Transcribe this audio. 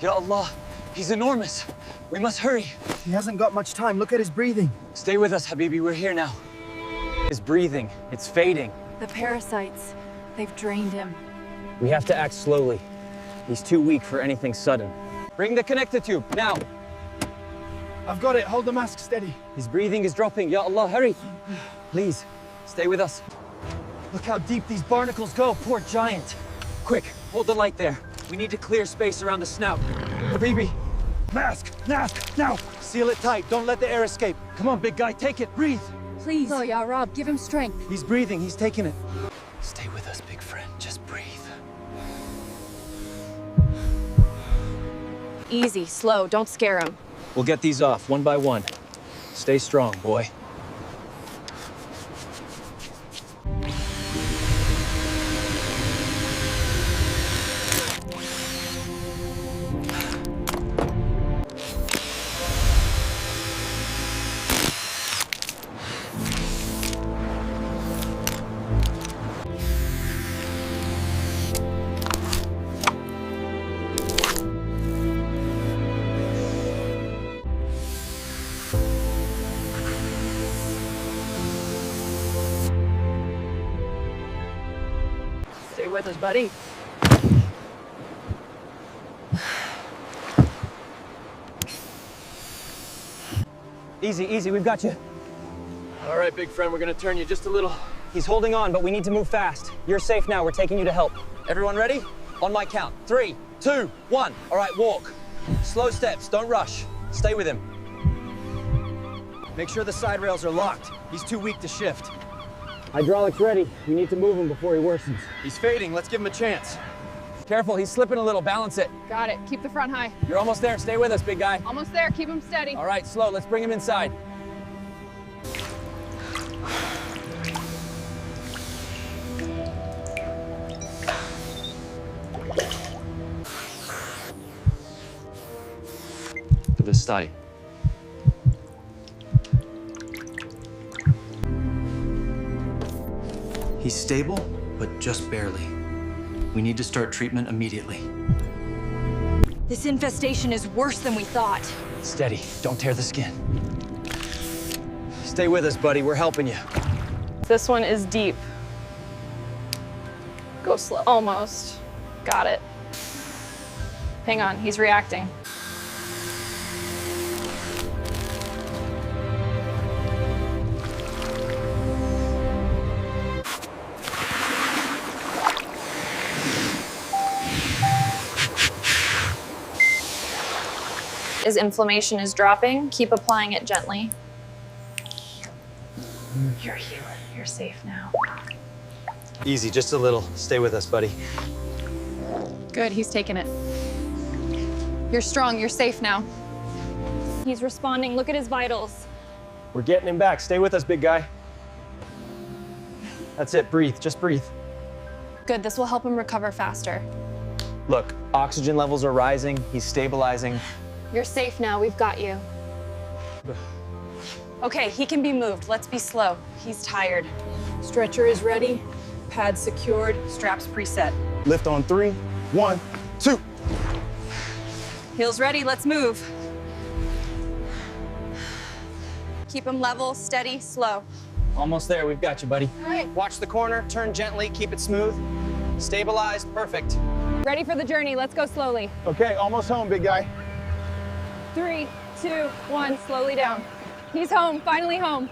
Ya Allah, he's enormous. We must hurry. He hasn't got much time. Look at his breathing. Stay with us, Habibi. We're here now. His breathing, it's fading. The parasites, they've drained him. We have to act slowly. He's too weak for anything sudden. Bring the connector tube, now. I've got it. Hold the mask steady. His breathing is dropping. Ya Allah, hurry. Please, stay with us. Look how deep these barnacles go, poor giant. Quick, hold the light there. We need to clear space around the snout. Habibi, mask, now. Seal it tight, don't let the air escape. Come on, big guy, take it, breathe. Please. Oh, yeah, Rob, give him strength. He's breathing, he's taking it. Stay with us, big friend, just breathe. Easy, slow, don't scare him. We'll get these off, one by one. Stay strong, boy. Stay with us, buddy. Easy, we've got you. All right, big friend, we're gonna turn you just a little. He's holding on, but we need to move fast. You're safe now, we're taking you to help. Everyone ready? On my count. 3, 2, 1. All right, walk. Slow steps, don't rush. Stay with him. Make sure the side rails are locked. He's too weak to shift. Hydraulics ready. We need to move him before he worsens. He's fading, let's give him a chance. Careful, he's slipping a little, balance it. Got it. Keep the front high. You're almost there, stay with us, big guy. Almost there. Keep him steady. All right, slow, let's bring him inside. Stay. He's stable, but just barely. We need to start treatment immediately. This infestation is worse than we thought. Steady, don't tear the skin. Stay with us, buddy, we're helping you. This one is deep. Go slow. Almost. Got it. Hang on, he's reacting. His inflammation is dropping. Keep applying it gently. You're healing. You're safe now. Easy, just a little. Stay with us, buddy. Good, he's taking it. You're strong. You're safe now. He's responding. Look at his vitals. We're getting him back. Stay with us, big guy. That's it, breathe, just breathe. Good, this will help him recover faster. Look, oxygen levels are rising. He's stabilizing. You're safe now. We've got you. Okay, he can be moved. Let's be slow. He's tired. Stretcher is ready, pads secured, straps preset. Lift on 3, 1, 2. Heels ready. Let's move. Keep him level, steady, slow. Almost there, we've got you, buddy. Watch the corner, turn gently, keep it smooth. Stabilized, perfect. Ready for the journey. Let's go slowly. Okay, almost home, big guy. 3, 2, 1, slowly down. He's home, finally home.